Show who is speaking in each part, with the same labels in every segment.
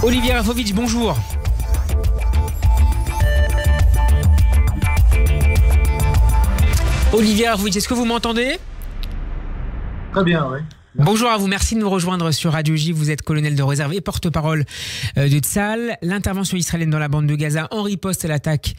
Speaker 1: Olivier Rafovitch, bonjour. Olivier Rafovitch, est-ce que vous m'entendez ?
Speaker 2: Très bien, oui.
Speaker 1: Bonjour à vous, merci de nous rejoindre sur Radio J. Vous êtes colonel de réserve et porte-parole de Tsahal. L'intervention israélienne dans la bande de Gaza en riposte à l'attaque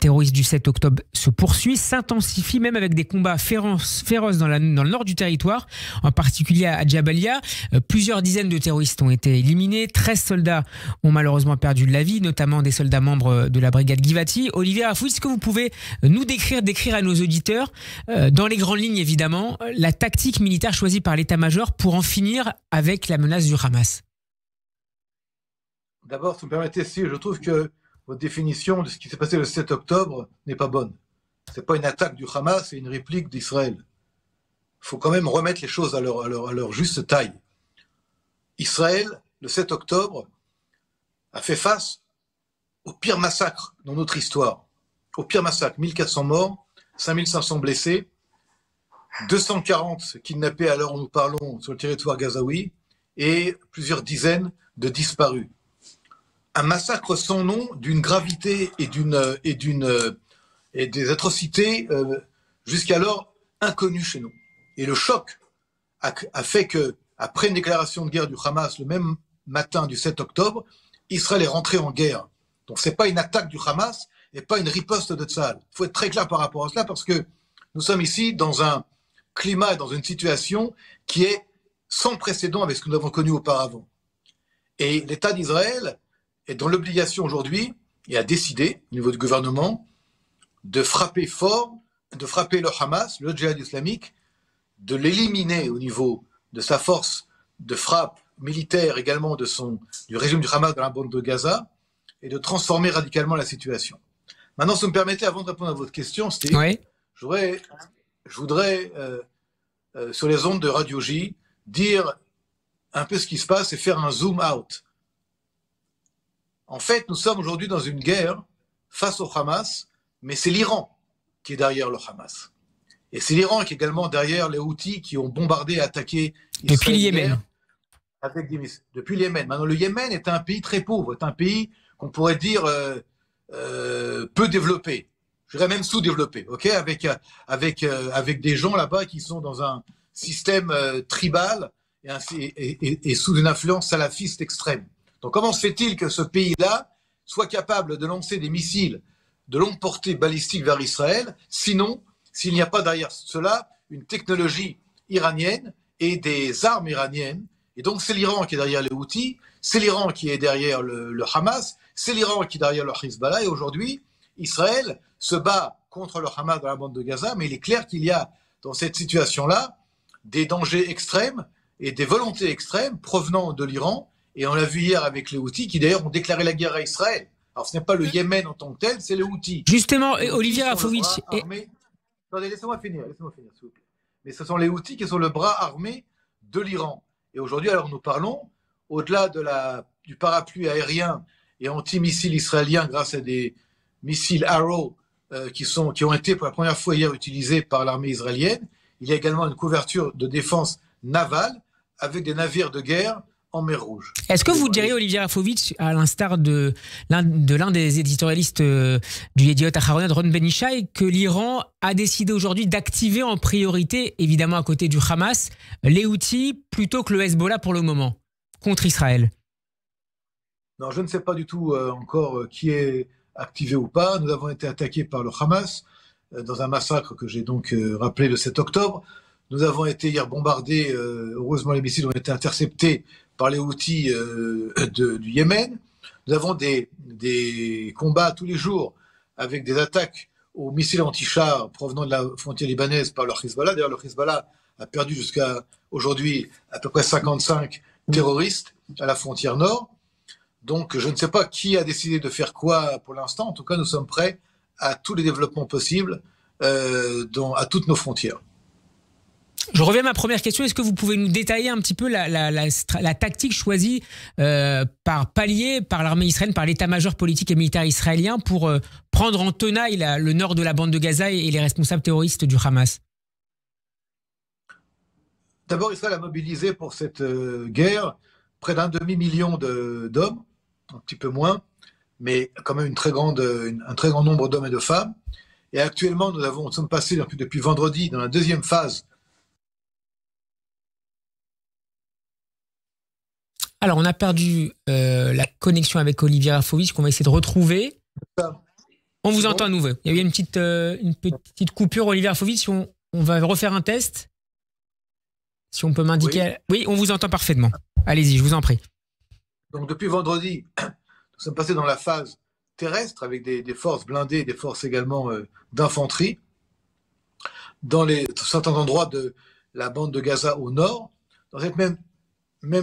Speaker 1: terroriste du 7 octobre se poursuit, s'intensifie même avec des combats féroces dans le nord du territoire, en particulier à Jabalia. Plusieurs dizaines de terroristes ont été éliminés, 13 soldats ont malheureusement perdu la vie, notamment des soldats membres de la brigade Givati. Olivier Rafovitch, est-ce que vous pouvez nous décrire à nos auditeurs, dans les grandes lignes évidemment, la tactique militaire choisie par l'état-major pour en finir avec la menace du Hamas?
Speaker 2: D'abord, si vous me permettez, je trouve que votre définition de ce qui s'est passé le 7 octobre n'est pas bonne. Ce n'est pas une attaque du Hamas, c'est une réplique d'Israël. Il faut quand même remettre les choses à leur juste taille. Israël, le 7 octobre, a fait face au pire massacre dans notre histoire. Au pire massacre, 1400 morts, 5500 blessés, 240 kidnappés à l'heure où nous parlons sur le territoire gazaoui et plusieurs dizaines de disparus. Un massacre sans nom, d'une gravité et des atrocités jusqu'alors inconnues chez nous. Et le choc a fait que, après une déclaration de guerre du Hamas le même matin du 7 octobre, Israël est rentré en guerre. Donc c'est pas une attaque du Hamas et pas une riposte de Tsahal. Il faut être très clair par rapport à cela parce que nous sommes ici dans un climat et dans une situation qui est sans précédent avec ce que nous avons connu auparavant. Et l'État d'Israël est dans l'obligation aujourd'hui, et a décidé, au niveau du gouvernement, de frapper fort, de frapper le Hamas, le djihad islamique, de l'éliminer au niveau de sa force de frappe militaire, également du régime du Hamas dans la bande de Gaza, et de transformer radicalement la situation. Maintenant, si vous me permettez, avant de répondre à votre question, Steve,
Speaker 1: oui.
Speaker 2: Je voudrais, sur les ondes de Radio J, dire un peu ce qui se passe et faire un zoom out. En fait, nous sommes aujourd'hui dans une guerre face au Hamas, mais c'est l'Iran qui est derrière le Hamas. Et c'est l'Iran qui est également derrière les Houthis qui ont bombardé et attaqué Israël
Speaker 1: depuis le Yémen.
Speaker 2: Depuis le Yémen. Maintenant, le Yémen est un pays très pauvre, est un pays qu'on pourrait dire peu développé. Je dirais même sous-développé, okay, avec des gens là-bas qui sont dans un système tribal et sous une influence salafiste extrême. Donc comment se fait-il que ce pays-là soit capable de lancer des missiles de longue portée balistique vers Israël, sinon, s'il n'y a pas derrière cela une technologie iranienne et des armes iraniennes? Et donc c'est l'Iran qui est derrière les Houthis, c'est l'Iran qui est derrière le Hamas, c'est l'Iran qui est derrière le Hezbollah, et aujourd'hui, Israël se bat contre le Hamas dans la bande de Gaza, mais il est clair qu'il y a dans cette situation-là des dangers extrêmes et des volontés extrêmes provenant de l'Iran, et on l'a vu hier avec les Houthis qui d'ailleurs ont déclaré la guerre à Israël. Alors ce n'est pas le Yémen en tant que tel, c'est les Houthis.
Speaker 1: Justement, Olivier Rafovitch...
Speaker 2: Attendez, laissez-moi finir, s'il vous plaît. Mais ce sont les Houthis qui sont le bras armé de l'Iran. Et aujourd'hui, alors nous parlons, au-delà du parapluie aérien et anti-missiles israéliens grâce à des missiles Arrow qui ont été pour la première fois hier utilisés par l'armée israélienne. Il y a également une couverture de défense navale avec des navires de guerre en mer Rouge.
Speaker 1: Est-ce que vous diriez, Olivier Rafovitch, à l'instar de l'un des éditorialistes du Yediot Aharonot, Ron Ben-Ishai, que l'Iran a décidé aujourd'hui d'activer en priorité, évidemment à côté du Hamas, les Houthis plutôt que le Hezbollah pour le moment, contre Israël?
Speaker 2: Non, je ne sais pas du tout encore qui est activé ou pas. Nous avons été attaqués par le Hamas dans un massacre que j'ai donc rappelé le 7 octobre. Nous avons été hier bombardés, heureusement les missiles ont été interceptés par les Houthis du Yémen. Nous avons des combats tous les jours avec des attaques aux missiles anti-chars provenant de la frontière libanaise par le Hezbollah. D'ailleurs, le Hezbollah a perdu jusqu'à aujourd'hui à peu près 55 terroristes à la frontière nord. Donc, je ne sais pas qui a décidé de faire quoi pour l'instant. En tout cas, nous sommes prêts à tous les développements possibles à toutes nos frontières.
Speaker 1: Je reviens à ma première question. Est-ce que vous pouvez nous détailler un petit peu la tactique choisie par palier, par l'armée israélienne, par l'état-major politique et militaire israélien pour prendre en tenaille le nord de la bande de Gaza et les responsables terroristes du Hamas?
Speaker 2: D'abord, Israël a mobilisé pour cette guerre près d'1,5 million d'hommes, un petit peu moins, mais quand même un très grand nombre d'hommes et de femmes. Et actuellement, nous sommes passés depuis vendredi dans la deuxième phase.
Speaker 1: Alors, on a perdu la connexion avec Olivier Rafovitch qu'on va essayer de retrouver. On vous entend à nouveau. Il y a eu une petite coupure, Olivier Rafovitch. On va refaire un test. Si on peut m'indiquer. Oui, on vous entend parfaitement. Allez-y, je vous en prie.
Speaker 2: Donc, depuis vendredi, nous sommes passés dans la phase terrestre avec des forces blindées, des forces également d'infanterie dans certains endroits de la bande de Gaza au nord. Dans cette dans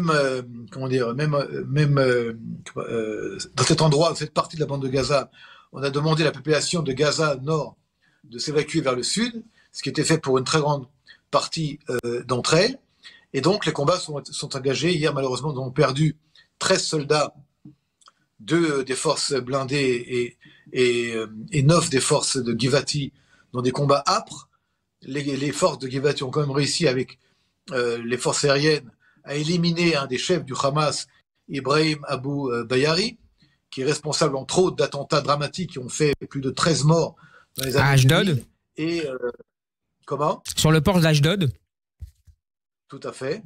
Speaker 2: cet endroit, dans cette partie de la bande de Gaza, on a demandé à la population de Gaza Nord de s'évacuer vers le sud, ce qui était fait pour une très grande partie d'entre elles. Et donc, les combats sont engagés. Hier, malheureusement, nous avons perdu 13 soldats, 2 des forces blindées et 9 des forces de Givati dans des combats âpres. Les forces de Givati ont quand même réussi, avec les forces aériennes, à éliminer un des chefs du Hamas, Ibrahim Abu Bayari, qui est responsable, entre autres, d'attentats dramatiques qui ont fait plus de 13 morts dans les années 2000. Et comment ?
Speaker 1: Sur le port d'Ashdod.
Speaker 2: Tout à fait.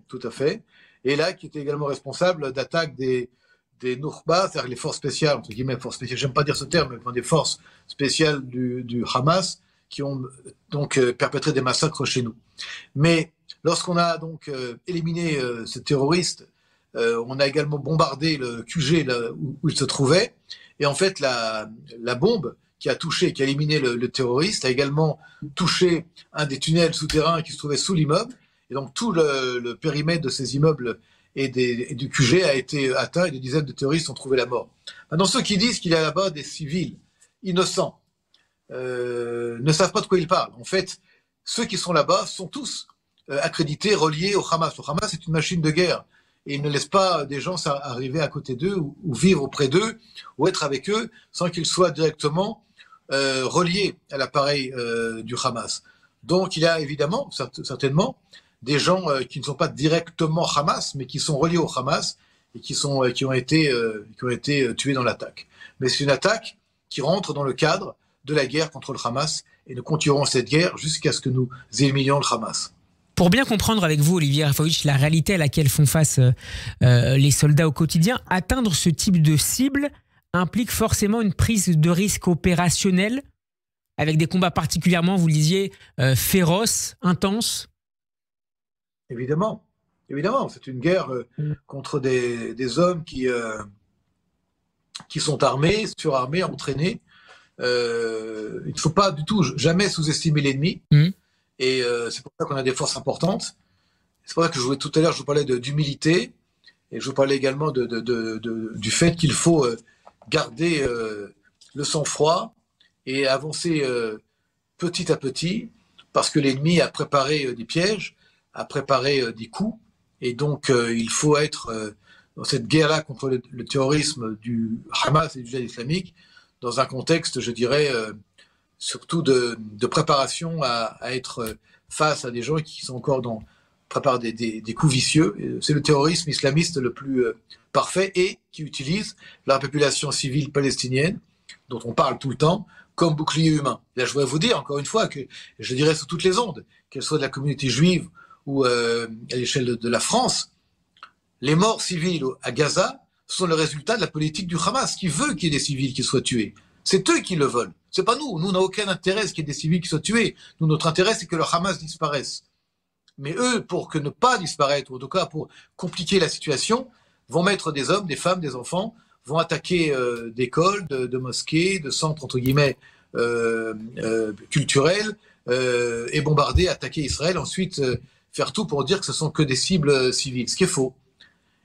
Speaker 2: Et là, qui était également responsable d'attaques des Nukhba, c'est-à-dire les forces spéciales, entre guillemets, forces spéciales, j'aime pas dire ce terme, mais des forces spéciales du Hamas, qui ont donc perpétré des massacres chez nous. Mais lorsqu'on a donc éliminé ce terroriste, on a également bombardé le QG là où il se trouvait. Et en fait, la bombe qui a éliminé le terroriste a également touché un des tunnels souterrains qui se trouvait sous l'immeuble. Et donc tout le périmètre de ces immeubles et du QG a été atteint et des dizaines de terroristes ont trouvé la mort. Maintenant, ceux qui disent qu'il y a là-bas des civils innocents ne savent pas de quoi ils parlent. En fait, ceux qui sont là-bas sont tous accrédités, reliés au Hamas. Le Hamas est une machine de guerre et il ne laisse pas des gens arriver à côté d'eux ou vivre auprès d'eux ou être avec eux sans qu'ils soient directement reliés à l'appareil du Hamas. Donc il y a évidemment, certainement, des gens qui ne sont pas directement Hamas, mais qui sont reliés au Hamas et qui ont été tués dans l'attaque. Mais c'est une attaque qui rentre dans le cadre de la guerre contre le Hamas et nous continuerons cette guerre jusqu'à ce que nous éliminions le Hamas.
Speaker 1: Pour bien comprendre avec vous, Olivier Rafovitch, la réalité à laquelle font face les soldats au quotidien, atteindre ce type de cible implique forcément une prise de risque opérationnel avec des combats particulièrement, vous le disiez, féroces, intenses.
Speaker 2: Évidemment, c'est une guerre contre des hommes qui sont armés, surarmés, entraînés. Il ne faut pas du tout, jamais sous-estimer l'ennemi. Et c'est pour ça qu'on a des forces importantes. C'est pour ça que tout à l'heure, je vous parlais d'humilité. Et je vous parlais également du fait qu'il faut garder le sang-froid et avancer petit à petit, parce que l'ennemi a préparé des pièges, a préparé des coups, et donc il faut être dans cette guerre-là contre le terrorisme du Hamas et du djihad islamique, dans un contexte, je dirais, surtout de préparation à être face à des gens qui sont encore préparent des coups vicieux. C'est le terrorisme islamiste le plus parfait et qui utilise la population civile palestinienne, dont on parle tout le temps, comme bouclier humain. Là, je voudrais vous dire, encore une fois, que je dirais sur toutes les ondes, qu'elles soient de la communauté juive ou à l'échelle de la France, les morts civiles à Gaza sont le résultat de la politique du Hamas, qui veut qu'il y ait des civils qui soient tués. C'est eux qui le veulent. C'est pas nous. Nous, on n'a aucun intérêt à ce qu'il y ait des civils qui soient tués. Nous, notre intérêt, c'est que le Hamas disparaisse. Mais eux, pour ne pas disparaître, ou en tout cas pour compliquer la situation, vont mettre des hommes, des femmes, des enfants, vont attaquer d'écoles, de mosquées, de centres, entre guillemets, culturels, et bombarder, attaquer Israël, ensuite faire tout pour dire que ce sont que des cibles civiles, ce qui est faux.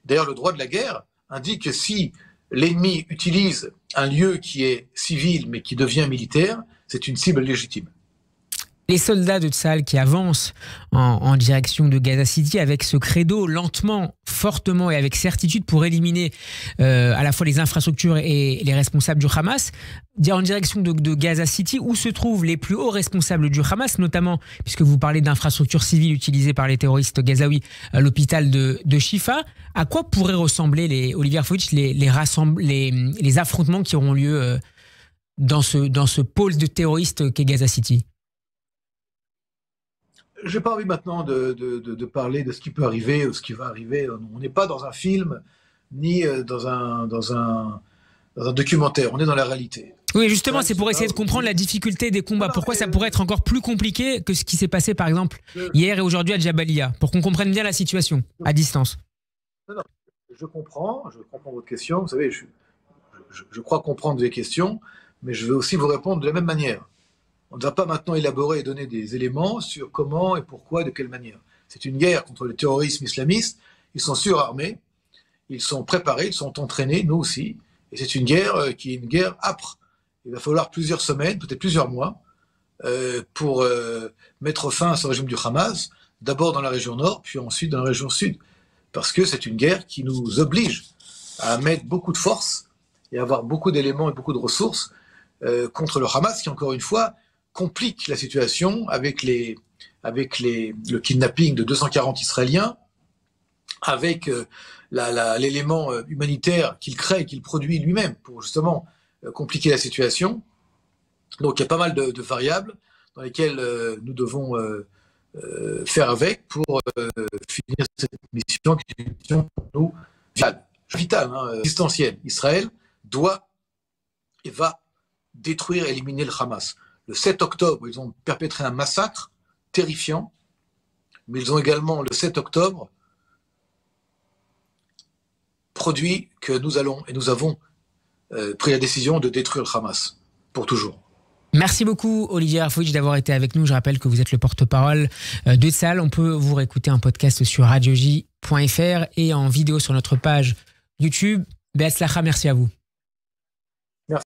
Speaker 2: D'ailleurs, le droit de la guerre indique que si l'ennemi utilise un lieu qui est civil mais qui devient militaire, c'est une cible légitime.
Speaker 1: Les soldats de Tsahal qui avancent en direction de Gaza City avec ce credo lentement, fortement et avec certitude pour éliminer à la fois les infrastructures et les responsables du Hamas, en direction de Gaza City, où se trouvent les plus hauts responsables du Hamas, notamment, puisque vous parlez d'infrastructures civiles utilisées par les terroristes gazaouis, l'hôpital de Shifa. À quoi pourraient ressembler, Olivier Arfovitch, les affrontements qui auront lieu dans ce pôle de terroristes qu'est Gaza City?
Speaker 2: Je n'ai pas envie maintenant de parler de ce qui peut arriver ou ce qui va arriver. On n'est pas dans un film ni dans un documentaire, on est dans la réalité.
Speaker 1: Oui, justement, c'est pour essayer de comprendre la difficulté des combats. Pourquoi ça pourrait être encore plus compliqué que ce qui s'est passé, par exemple, hier et aujourd'hui à Jabalia, pour qu'on comprenne bien la situation à distance.
Speaker 2: Non, je comprends votre question. Vous savez, je crois comprendre les questions, mais je vais aussi vous répondre de la même manière. On ne va pas maintenant élaborer et donner des éléments sur comment et pourquoi, de quelle manière. C'est une guerre contre le terrorisme islamiste. Ils sont surarmés, ils sont préparés, ils sont entraînés, nous aussi. Et c'est une guerre qui est une guerre âpre. Il va falloir plusieurs semaines, peut-être plusieurs mois, pour mettre fin à ce régime du Hamas, d'abord dans la région nord, puis ensuite dans la région sud. Parce que c'est une guerre qui nous oblige à mettre beaucoup de force et à avoir beaucoup d'éléments et beaucoup de ressources contre le Hamas, qui, encore une fois, complique la situation avec le kidnapping de 240 Israéliens, avec l'élément humanitaire qu'il crée, qu'il produit lui-même pour justement compliquer la situation. Donc il y a pas mal de variables dans lesquelles nous devons faire avec pour finir cette mission qui est une mission pour nous vitale, existentielle. Israël doit et va détruire et éliminer le Hamas. Le 7 octobre, ils ont perpétré un massacre terrifiant, mais ils ont également, le 7 octobre, produit que nous avons pris la décision de détruire le Hamas pour toujours.
Speaker 1: Merci beaucoup Olivier Arfovitch d'avoir été avec nous. Je rappelle que vous êtes le porte-parole de Tzahal. On peut vous réécouter en podcast sur radioj.fr et en vidéo sur notre page YouTube. Be'atzlacha, merci à vous.